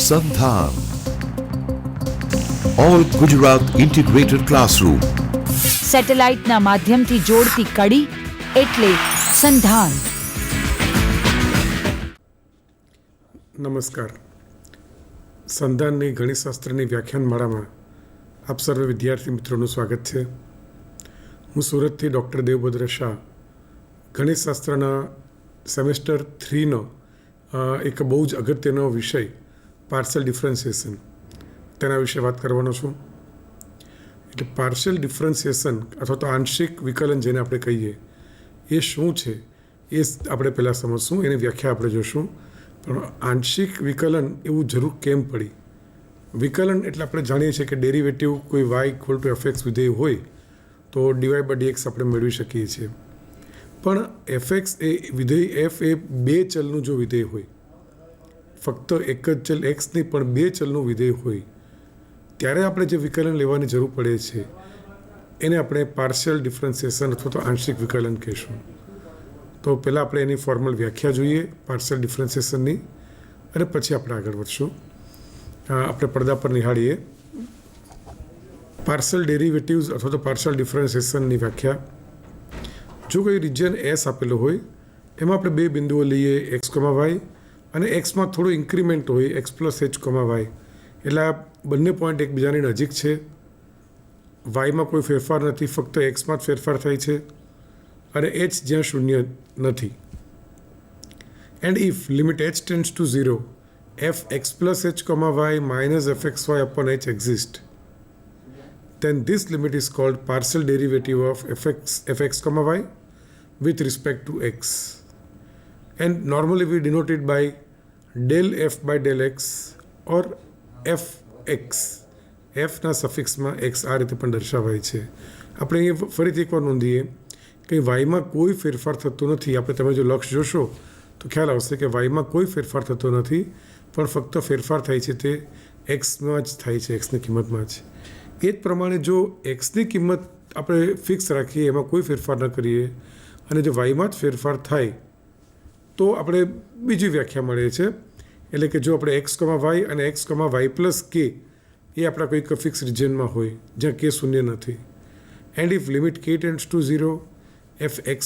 સંધાન all Gujarat integrated classroom સેટેલાઇટના માધ્યમથી જોડતી કડી એટલે સંધાન. નમસ્કાર. સંધાનની ગણિતશાસ્ત્રની વ્યાખ્યાનમાળામાં આપ સર્વે વિદ્યાર્થી મિત્રોનું સ્વાગત છે. હું સુરતથી ડૉક્ટર દેવભદ્ર શાહ ગણિતશાસ્ત્રના સેમેસ્ટર 3નો એક બહુ જ અગત્યનો વિષય પાર્શિયલ ડિફરન્શિએશન તેના વિશે વાત કરવાનો છું. એટલે પાર્શિયલ ડિફરન્શિએશન અથવા તો આંશિક વિકલન જેને આપણે કહીએ એ શું છે એ આપણે પહેલાં સમજશું, એની વ્યાખ્યા આપણે જોશું. પણ આંશિક વિકલન એવું જરૂર કેમ પડી? વિકલન એટલે આપણે જાણીએ છીએ કે ડેરિવેટિવ કોઈ y ઇક્વલ ટુ fx વિધેય હોય તો dy/dx આપણે મેળવી શકીએ છીએ. પણ fx એ વિધેય f એ બે ચલનું જો વિધેય હોય, ફક્ત એક જ ચલ x નહીં પણ બે ચલનું વિધેય હોય, ત્યારે આપણે જે વિકલન લેવાની જરૂર પડે છે એને આપણે પાર્શિયલ ડિફરન્શિએશન અથવા તો આંશિક વિકલન કહીશું. તો પહેલાં આપણે એની ફોર્મલ વ્યાખ્યા જોઈએ પાર્શિયલ ડિફરન્શિએશનની, અને પછી આપણે આગળ વધશું. આપણે પડદા પર નિહાળીએ પાર્શિયલ ડેરિવેટિવ્સ અથવા તો પાર્શિયલ ડિફરન્શિએશનની વ્યાખ્યા. જો કોઈ રિજિયન એસ આપેલો હોય એમાં આપણે બે બિંદુઓ લઈએ x, y, અને એક્સમાં થોડું ઇન્ક્રીમેન્ટ હોય x + h, y. એટલે આ બંને પોઈન્ટ એકબીજાની નજીક છે. વાયમાં કોઈ ફેરફાર નથી, ફક્ત એક્સમાં જ ફેરફાર થાય છે, અને h જ્યાં શૂન્ય નથી. And if limit h tends to 0 fx + h, y minus fxy upon h exist, then this limit is called partial derivative of fx, y with respect to x. And normally we denote it by del f by del x or fx. f ના સફિક્સમાં x આ રીતે પણ દર્શાવાય છે. આપણે એ ફરીથી એકવાર નોંધીએ કે વાયમાં કોઈ ફેરફાર થતો નથી. આપણે તમે જો લક્ષ જોશો તો ખ્યાલ આવશે કે વાયમાં કોઈ ફેરફાર થતો નથી, પણ ફક્ત ફેરફાર થાય છે તે એક્સમાં જ થાય છે, એક્સની કિંમતમાં જ. એ જ પ્રમાણે જો એક્સની કિંમત આપણે ફિક્સ રાખીએ, એમાં કોઈ ફેરફાર ન કરીએ, અને જો વાયમાં જ ફેરફાર થાય તો આપણે બીજી વ્યાખ્યા મળે છે. એટલે કે જો આપણે x, y અને x, y + k એ આપણા કોઈક ફિક્સ રિજિયનમાં હોય જ્યાં k શૂન્ય નથી. And if limit k tends to 0 fx,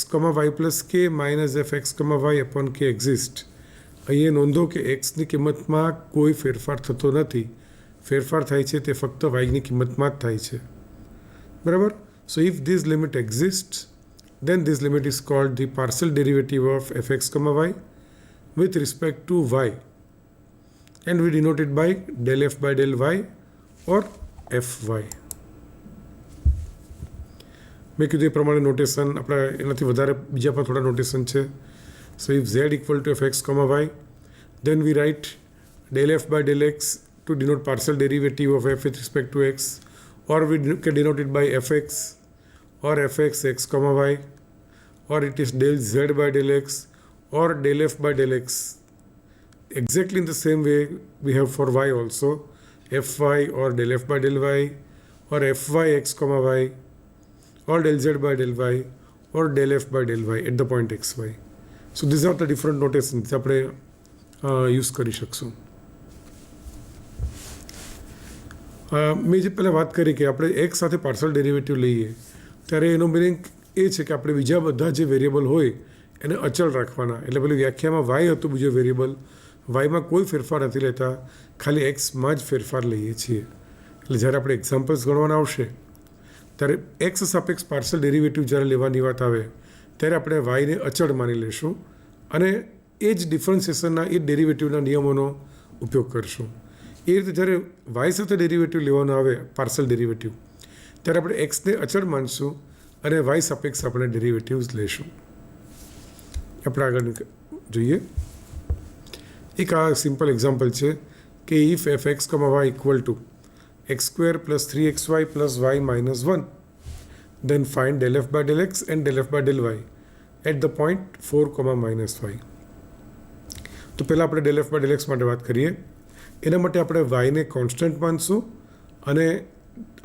y + k minus fx, y upon k exist. અહીંયા નોંધો કે એક્સની કિંમતમાં કોઈ ફેરફાર થતો નથી. ફેરફાર થાય છે તે ફક્ત વાયની કિંમતમાં જ થાય છે. બરાબર? સો if this limit exist then this limit is called the partial derivative of fx, y with respect to y, and we denote it by del f by del y or fy. મેં કીધું એ પ્રમાણે notation આપણે એનાથી વધારે બીજા પણ થોડા notation છે. સો if z equal to fx, y, then we write del f by del x to denote partial derivative of f with respect to x, or we can denote it by fx or fx x, y, or it is del z by del x or del f by del x. Exactly in the same way we have for y also, fy or del f by del y, or fy x, y, or del z by del y, or del f by del y at the point xy. So these are the different notations આપણે use કરી શકશું. મેં જે પહેલાં વાત કરી કે આપણે એક સાથે પાર્શિયલ ડેરિવેટિવ લઈએ ત્યારે એનો મિનિંગ એ છે કે આપણે બીજા બધા જે વેરિયેબલ હોય એને અચળ રાખવાના. એટલે પેલી વ્યાખ્યામાં વાય હતું બીજો વેરિયેબલ, વાયમાં કોઈ ફેરફાર નથી લેતા, ખાલી એક્સમાં જ ફેરફાર લઈએ છીએ. એટલે જ્યારે આપણે એક્ઝામ્પલ્સ ગણવાના આવશે ત્યારે એક્સ સાપેક્ષ પાર્શિયલ ડેરિવેટિવ જ્યારે લેવાની વાત આવે ત્યારે આપણે વાયને અચળ માની લઈશું, અને એ જ ડિફરન્શિએશનના એ ડેરિવેટિવના નિયમોનો ઉપયોગ કરીશું. એ રીતે જ્યારે વાય સાથે ડેરિવેટિવ લેવાનો આવે પાર્શિયલ ડેરિવેટિવ, ત્યારે આપણે એક્સને અચળ માનશું અને વાય સાપેક્ષ આપણે ડેરિવેટિવ્સ લઈશું. આપણે આગળ જોઈએ. એક આ સિમ્પલ એક્ઝામ્પલ છે કે if fx, y equal to x² + 3xy + y - 1, then find del f by del x and del f by del y at the point 4, -y. તો પહેલાં આપણે del f by del x માટે વાત કરીએ. એના માટે આપણે વાયને કોન્સ્ટન્ટ માનશું અને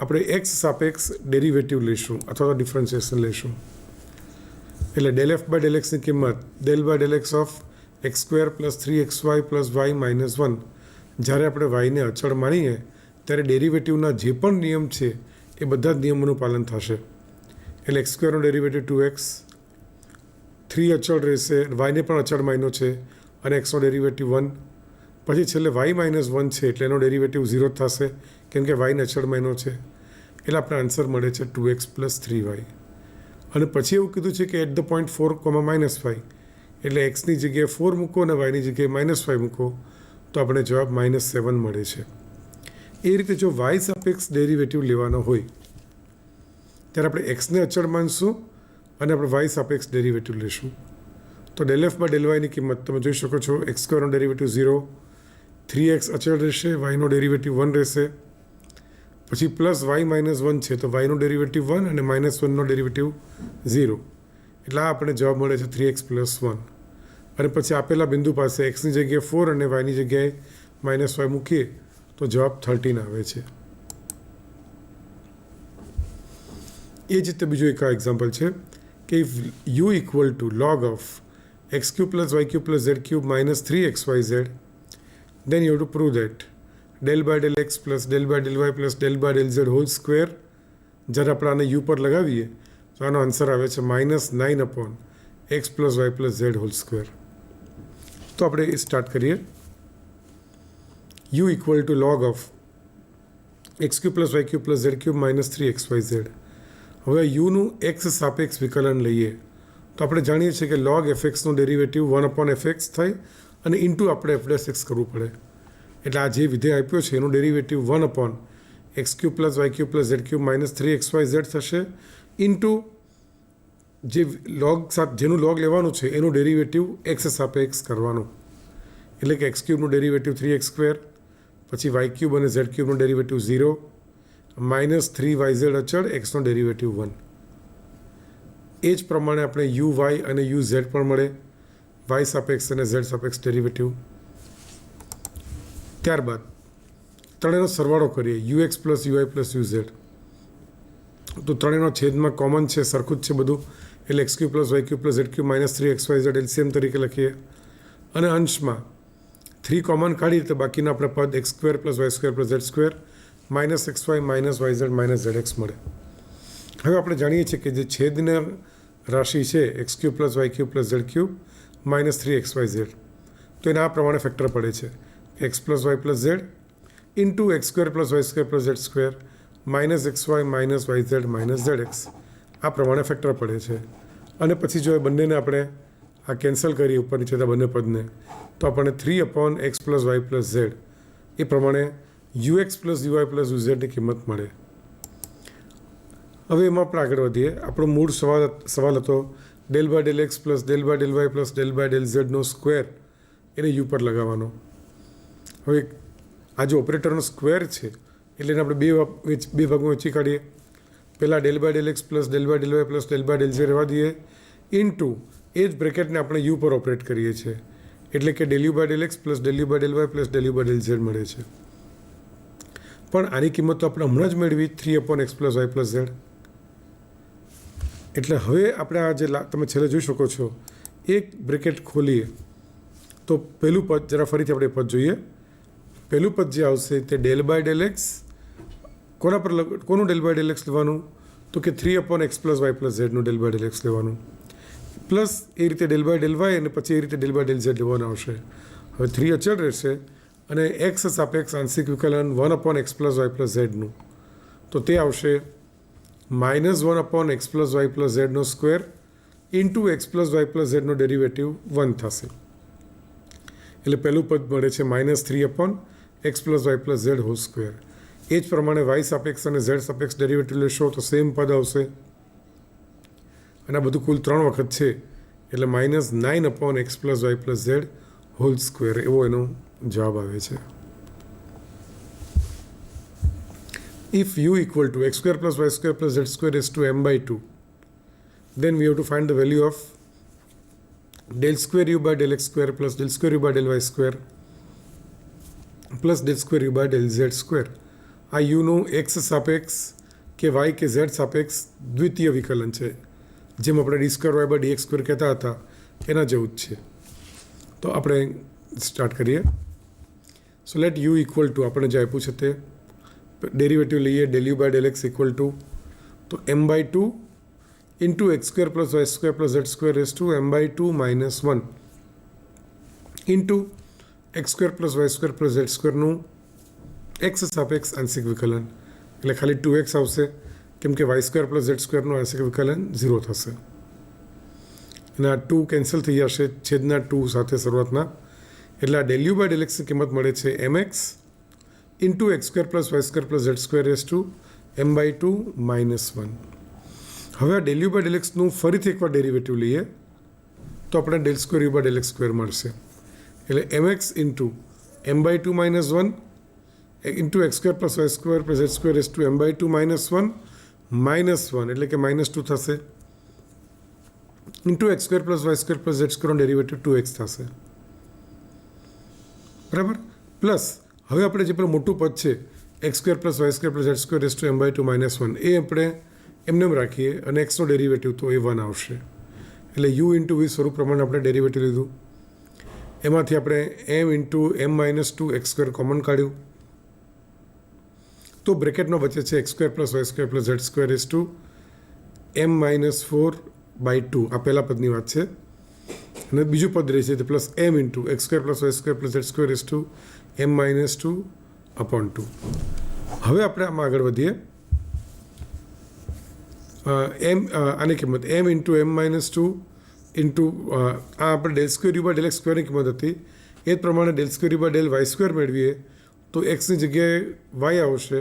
આપણે એક્સ સાપેક્ષ ડેરિવેટિવ લઈશું અથવા તો ડિફરન્શિએશન લઈશું. એટલે del f by del x ની કિંમત del by del x of x² + 3xy + y - 1 જ્યારે આપણે વાયને અચળ માનીએ ત્યારે ડેરિવેટિવના જે પણ નિયમ છે એ બધા જ નિયમોનું પાલન થશે. એટલે એક્સ સ્ક્વેરનો ડેરિવેટિવ 2x, 3 અચળ રહેશે, વાયને પણ અચળ માન્યો છે અને એક્સનો ડેરિવેટિવ 1, પછી છેલ્લે y -1 છે એટલે એનો ડેરિવેટિવ 0 થશે કેમ કે વાયને અચળ માન્યો છે. એટલે આપણે આન્સર મળે છે 2x + 3y. અને પછી એવું કીધું છે કે એટ ધ પોઈન્ટ 4, -5 એટલે એક્સની જગ્યાએ 4 મૂકો અને વાયની જગ્યાએ -5 મૂકો તો આપણે જવાબ -7 મળે છે. એ રીતે જો વાય સાપેક્ષ ડેરિવેટિવ લેવાનો હોય ત્યારે આપણે એક્સને અચળ માનશું અને આપણે વાય સાપેક્ષ ડેરિવેટિવ લેશું. તો ∂f/∂yની કિંમત તમે જોઈ શકો છો. એક્સ સ્ક્વેરનો ડેરિવેટિવ 0, 3x અચળ રહેશે, વાયનો ડેરિવેટિવ 1 રહેશે, પછી પ્લસ y -1 છે તો વાયનો ડેરિવેટિવ 1 અને -1નો ડેરિવેટિવ 0. એટલે આ આપણે જવાબ મળે છે 3x + 1. અને પછી આપેલા બિંદુ પાસે એક્સની જગ્યાએ 4 અને વાયની જગ્યાએ -5 મૂકીએ તો જવાબ 13 આવે છે. એ જ રીતે બીજું એક એક્ઝામ્પલ છે કે if u = log of x³ + y³ + z³ - 3xyz, then you have to prove that ∂x + ∂y + ∂z whole square, જ્યારે આપણે આને u પર લગાવીએ તો આનો આન્સર આવે છે -9/x + y + z whole square. તો આપણે એ સ્ટાર્ટ કરીએ. u = log of x³ + y³ + z³ - 3xyz. હવે યુનું એક્સ સાપેક્ષ વિકલન લઈએ તો આપણે જાણીએ છીએ કે log fxનું ડેરિવેટિવ 1/fx થાય અને ઇન્ટુ આપણે f' કરવું પડે. એટલે આ જે વિધેય આપ્યો છે એનું derivative 1/x³ + y³ + z³ - 3xyz થશે ઇન્ટુ જે જેનું લોગ લેવાનું છે એનું ડેરિવેટિવ એક્સ સાપેક્ષ કરવાનું. એટલે કે x³ ડેરિવેટિવ 3x², પછી y³ અને z³ ડેરિવેટિવ 0, -3yz અચળ, એક્સનો ડેરિવેટિવ 1. એ જ પ્રમાણે આપણે uy અને uz પણ મળે, y સાપેક્ષ અને z સાપેક્ષ ડેરિવેટિવ. ત્યારબાદ ત્રણેયનો સરવાળો કરીએ, ux + uy + uz. તો ત્રણેયનો છેદમાં કોમન છે, સરખું જ છે બધું, એટલે x³ + y³ + z³ - 3xyz LCM તરીકે લખીએ. અને અંશમાં 3 કોમન કાઢીએ તો બાકીના આપણે પદ x² + y² + z² -xy -yz -zx મળે. હવે આપણે જાણીએ છીએ કે જે છેદની રાશિ છે x³ + y³ + z³ -3xyz, તો એના આ પ્રમાણે ફેક્ટર પડે છે x + y + z into x² + y² + z² -xy -yz -zx. આ પ્રમાણે ફેક્ટર પડે છે. અને પછી જો એ બંનેને આપણે આ કેન્સલ કરીએ ઉપર નીચે બંને પદને તો આપણને 3/x + y + z એ પ્રમાણે ux + uy + uzની કિંમત મળે. હવે એમાં આપણે આગળ વધીએ. આપણો મૂળ સવાલ હતો ∂x + ∂y + ∂z સ્ક્વેર એને u પર લગાવવાનો. હવે આ જે ઓપરેટરનો સ્ક્વેર છે એટલે એને આપણે બે ભાગમાં વહેંચી કાઢીએ. પહેલાં ∂x + ∂y + ∂z રહેવા દઈએ ઇન્ટુ એ જ બ્રેકેટને આપણે u પર ઓપરેટ કરીએ છીએ એટલે કે ∂u/∂x + ∂u/∂y + ∂u/∂z મળે છે. પણ આની કિંમત તો આપણે હમણાં જ મેળવી 3/x + y + z. એટલે હવે આપણે આ જે તમે છેલ્લે જોઈ શકો છો એક બ્રેકેટ ખોલીએ તો પહેલું પદ જરા ફરીથી આપણે પદ જોઈએ. પહેલું પદ જે આવશે તે ∂x કોનું ∂x લેવાનું તો કે 3/x + y + z નું ∂x લેવાનું પ્લસ એ રીતે ∂y અને પછી એ રીતે ∂z લેવાનું આવશે. હવે 3 અચળ રહેશે અને એક્સ સાપેક્ષ આંશિક વિકલન 1/x + y + z નું તો તે આવશે -1/x + y + z નો square into x + y + z નો ડેરિવેટિવ 1 થશે. એટલે પહેલું પદ મળે છે -3/x + y + z whole square. એ જ પ્રમાણે y સાપેક્ષ અને z સાપેક્ષ ડેરિવેટિવ લેશો તો સેમ પદ આવશે અને આ બધું કુલ 3 વખત છે એટલે -9/x + y + z whole square એવો એનો જવાબ આવે છે. If u = x² + y² + z² = m/2, then we have to find the value of ∂2u/∂x² + ∂2u/∂y² + ∂2u/∂z². આ યુનું એક્સ સાપેક્ષ કે વાય કે ઝેડ સાપેક્ષ દ્વિતીય વિકલન છે, જેમ આપણે d²y/dx² કહેતા હતા એના જેવું જ છે. તો આપણે સ્ટાર્ટ કરીએ. So let u equal to આપણે જે આપ્યું છે તે ડેરિવેટિવ લઈએ del u by del x equal to તો m/2 into x square plus y square plus z square raise to m/2 minus 1 into x square plus y square plus z સ્ક્વેરનું x સાપેક્ષ આંશિક વિકલન એટલે ખાલી 2x આવશે કેમ કે વાય સ્ક્વેર પ્લસ ઝેડ સ્ક્વેરનું આંશિક વિકલન 0 થશે અને આ 2 કેન્સલ થઈ જશે છેદના 2 સાથે શરૂઆતના એટલે આ ડેલ યુ બાય ડેલ એક્સની કિંમત મળે છે mx into x square plus y square plus z square raise to m/2 minus 1. હવે આ ડેલ યુ બાય ડેલ એક્સનું ફરીથી એકવાર ડેરિવેટિવ લઈએ તો આપણે del square u by del x square મળશે એટલે mx into m/2 minus 1 into x square plus y square plus z square raise to m/2 minus 1 minus 1 એટલે કે માઇનસ 2 થશે into x square plus y square plus z સ્ક્વેરનો derivative 2x થશે બરાબર plus હવે આપણે જે પેલું મોટું પદ છે x square plus y square plus z square raise to m/2 minus 1 એ આપણે એમને રાખીએ અને એક્સનો ડેરિવેટિવ તો એ 1 આવશે એટલે યુ ઇન્ટુ વી સ્વરૂપ પ્રમાણે આપણે ડેરિવેટિવ લીધું એમાંથી આપણે m into m-2 x square common કાઢ્યું તો બ્રેકેટમાં બચે છે x square plus y square plus z square raise to m-4/2 આ પહેલા પદની વાત છે અને બીજું પદ રહે છે તે plus m into x square plus y square plus z square raise to m-2/2. હવે આપણે આમાં આગળ વધીએ આની કિંમત m ઇન્ટુ m-2 ઇન્ટુ આ આપણે del square u by del x સ્ક્વેરની કિંમત હતી એ જ પ્રમાણે del square u by del y square મેળવીએ તો એક્સની જગ્યાએ વાય આવશે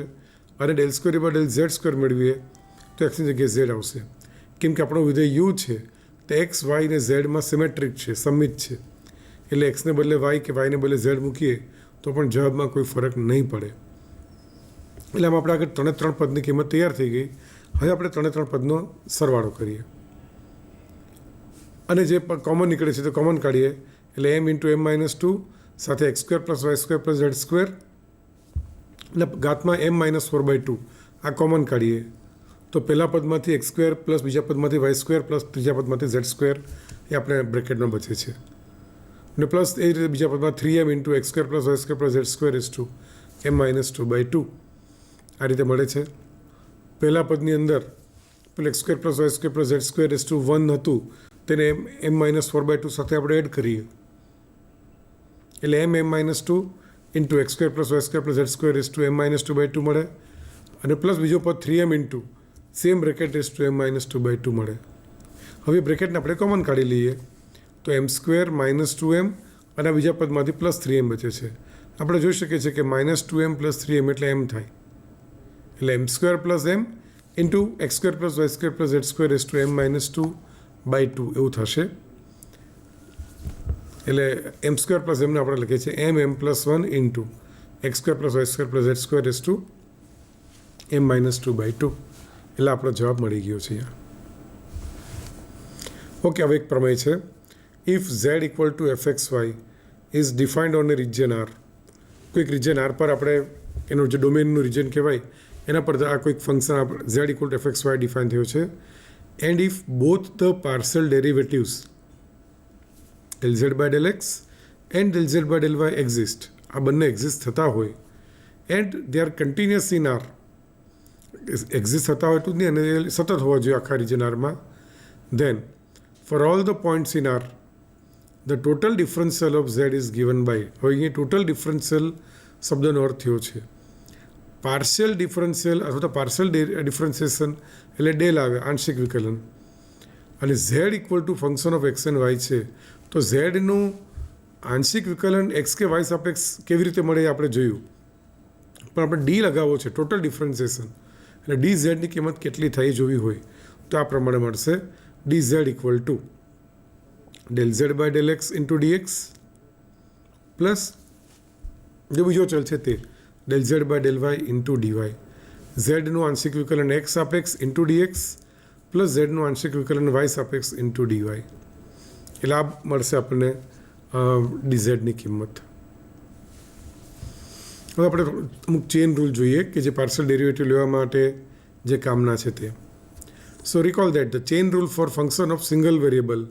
અને del square u by del z square મેળવીએ તો એક્સની જગ્યાએ ઝેડ આવશે કેમ કે આપણો વિધેય યુ છે તો એક્સ વાય ને ઝેડમાં સિમેટ્રિક છે સમમિત છે એટલે એક્સને બદલે વાય કે વાયને બદલે ઝેડ મૂકીએ તો પણ જવાબમાં કોઈ ફરક નહીં પડે એટલે આમાં આપણે આગળ 3 પદની કિંમત તૈયાર થઈ ગઈ હવે આપણે 3 પદનો સરવાળો કરીએ અને જે કોમન નીકળે છે તો કોમન કાઢીએ એટલે m ઇન્ટુ m-2 સાથે x square plus y square plus z square એટલે ઘાતમાં m-4/2 આ કોમન કાઢીએ તો પહેલા પદમાંથી એક્સ સ્ક્વેર પ્લસ બીજા પદમાંથી વાય સ્ક્વેર પ્લસ ત્રીજા પદમાંથી ઝેડ સ્ક્વેર એ આપણે બ્રેકેટમાં બચે છે અને પ્લસ એ રીતે બીજા પદમાં 3m into x square plus y square plus z square raise to m-2/2 આ રીતે મળે છે પહેલા પદની અંદર પેલું x square plus y square plus z square raise to 1 હતું તેને m-4/2 સાથે આપણે એડ કરીએ એટલે m-2 into x square plus y square plus z square raise to m-2/2 મળે અને પ્લસ બીજો પદ 3m into same bracket raise to m-2/2 મળે હવે બ્રેકેટને આપણે કોમન કાઢી લઈએ તો m² -2m અને બીજા પદમાંથી પ્લસ 3m બચે છે આપણે જોઈ શકીએ છીએ કે -2m પ્લસ 3m એટલે m થાય એટલે m² plus m into x² plus y square plus z square raise to m-2/2 એવું થશે એટલે m² પ્લસ m ને આપણે લખીએ છીએ m plus 1 into x² plus y square plus z square raise to m-2/2 એટલે આપણો જવાબ મળી ગયો છે અહીંયા ઓકે હવે એક પ્રમેય છે if z equal two fxy is defined on A region r કોઈક રિજિયન r પર આપણે એનું જે ડોમેનનું રિજિયન કહેવાય એના પર આ કોઈક function z equal two fxy define થયો છે and if both the partial derivatives del z by del x and del z by del y exist આ બંને એક્ઝિસ્ટ થતા હોય and they are continuous in r exist થતા હોય તો જ નહીં અને સતત હોવા જોઈએ આખા રિજન આરમાં then for all the points in r the total differential of z is given by હવે અહીંયા ટોટલ ડિફરન્શિયલ શબ્દનો અર્થ થયો છે પાર્શિયલ ડિફરન્શિયલ અથવા તો પાર્શિયલ ડિફરન્સિએશન એટલે ડેલ આવે આંશિક વિકલન અને z equal to function of x and y છે તો ઝેડનું આંશિક વિકલન એક્સ કે વાય સાપેક્ષ કેવી રીતે મળે એ આપણે જોયું પણ આપણે ડી લગાવવો છે ટોટલ ડિફરન્સિએશન એટલે ડી ઝેડની કિંમત કેટલી થઈ જોવી હોય તો આ પ્રમાણે મળશે d z equal to del z by del x into d x plus જે બીજો ચલ છે તે del z by del y into d y ઝેડનું આંશિક વિકલન એક્સ સાપેક્ષ ઇન્ટુ ડીએક્સ પ્લસ ઝેડનું આંશિક વિકલન વાય સાપેક્ષ ઇન્ટુ ડીવાય એટલે આ મળશે આપણને ડીઝેડની કિંમત હવે આપણે અમુક ચેન રૂલ જોઈએ કે જે પાર્શિયલ ડેરિવેટિવ લેવા માટે જે કામના છે તે so recall that the chain rule for function of single variable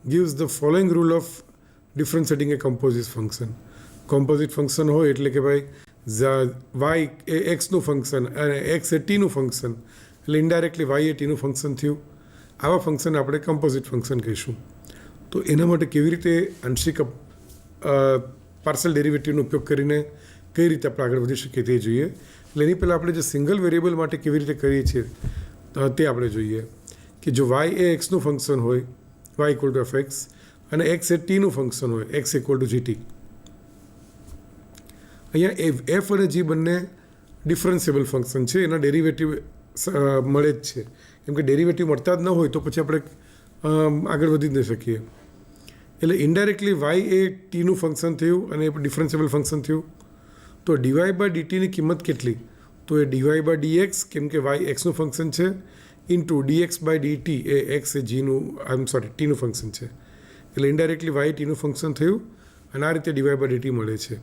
gives the following rule of differentiating a composite function composite function હોય એટલે કે ભાઈ વાય એ એક્સનું ફંક્શન અને એક્સ એ ટીનું ફંક્શન, એટલે ઇનડાયરેક્ટલી વાય એ ટીનું ફંક્શન થયું. આવા ફંક્શન આપણે કમ્પોઝિટ ફંક્શન કહીશું. તો એના માટે કેવી રીતે આંશિક પાર્શલ ડેરિવેટિવનો ઉપયોગ કરીને કઈ રીતે આપણે આગળ વધી શકીએ તે જોઈએ. એટલે એની પહેલાં આપણે જે સિંગલ વેરિયેબલ માટે કેવી રીતે કરીએ છીએ તે આપણે જોઈએ કે જો વાય એ એક્સનું ફંક્શન હોય, y equal to f x, અને એક્સ એ ટીનું ફંક્શન હોય, એક્સ ઇક્વલ ટુ જીટી. અહીંયા એફ અને જી બંને ડિફરન્સિયેબલ ફંક્શન છે, એના ડેરિવેટિવ મળે જ છે. કેમ કે ડેરિવેટિવ મળતા જ ન હોય તો પછી આપણે આગળ વધી જ ન શકીએ. એટલે ઇનડાયરેક્ટલી વાય એ ટીનું ફંક્શન થયું અને ડિફરન્સિયેબલ ફંક્શન થયું. તો ડીવાય બાય ડીટીની કિંમત કેટલી? તો એ ડીવાય બાય ડીએક્સ, કેમ કે વાય એક્સનું ફંક્શન છે, ઇન્ટુ ડીએક્સ બાય ડીટી એ એક્સ એ જીનું ટીનું ફંક્શન છે. એટલે ઇનડાયરેક્ટલી વાય ટીનું ફંક્શન થયું અને આ રીતે ડીવાય બાય ડીટી મળે છે.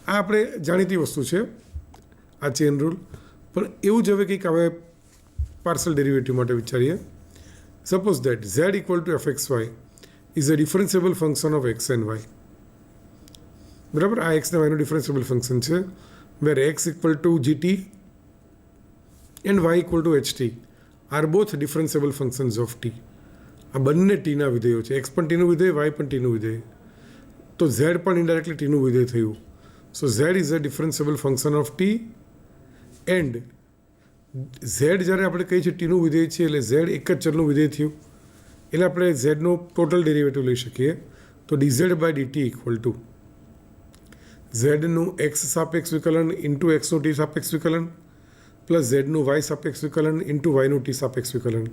આ આપણે જાણીતી વસ્તુ છે, આ ચેન રૂલ. પણ એવું જ હવે કંઈક હવે પાર્શલ ડેરિવેટિવ માટે વિચારીએ. Suppose that z equal to f x y is a differentiable function of x and y. બરાબર, આ એક્સ ને વાયનું ડિફરન્સિયેબલ ફંક્શન છે, where x equal to g t and y equal to h t are both differentiable functions of t. આ બંને ટીના વિધેયો છે, x પણ ટીનું વિધેય, વાય પણ ટીનું વિધેય. તો ઝેડ પણ ઇનડાયરેક્ટલી ટીનું વિધેય થયું. So z is a differentiable function of t and z જ્યારે આપણે કહીએ છીએ ટીનું વિધેય છે એટલે ઝેડ એક જ ચલનું વિધેય થયું. એટલે આપણે ઝેડનું ટોટલ ડેરિવેટિવ લઈ શકીએ. તો dz by dt equal to ઝેડનું એક્સ સાપેક્ષ વિકલન ઇન્ટુ એક્સનું ટી સાપેક્ષ વિકલન પ્લસ ઝેડનું વાય સાપેક્ષ વિકલન ઇન્ટુ વાયનું ટી સાપેક્ષ વિકલન.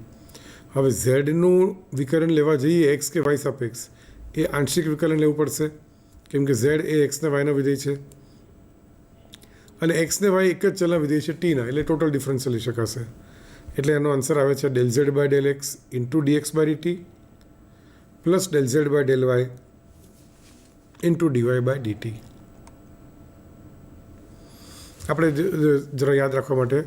હવે ઝેડનું વિકલન લેવા જઈએ એક્સ કે વાય સાપેક્ષ, એ આંશિક વિકલન લેવું પડશે, કેમ કે ઝેડ એ એક્સને વાયના વિધેય છે અને એક્સને વાય એક જ ચલના વિધેય છે ટીના, એટલે ટોટલ ડિફરન્સ લઈ શકાશે. એટલે એનો આન્સર આવે છે del z by del x into dx by dt plus del z by del y into dy by dt. આપણે જરા યાદ રાખવા માટે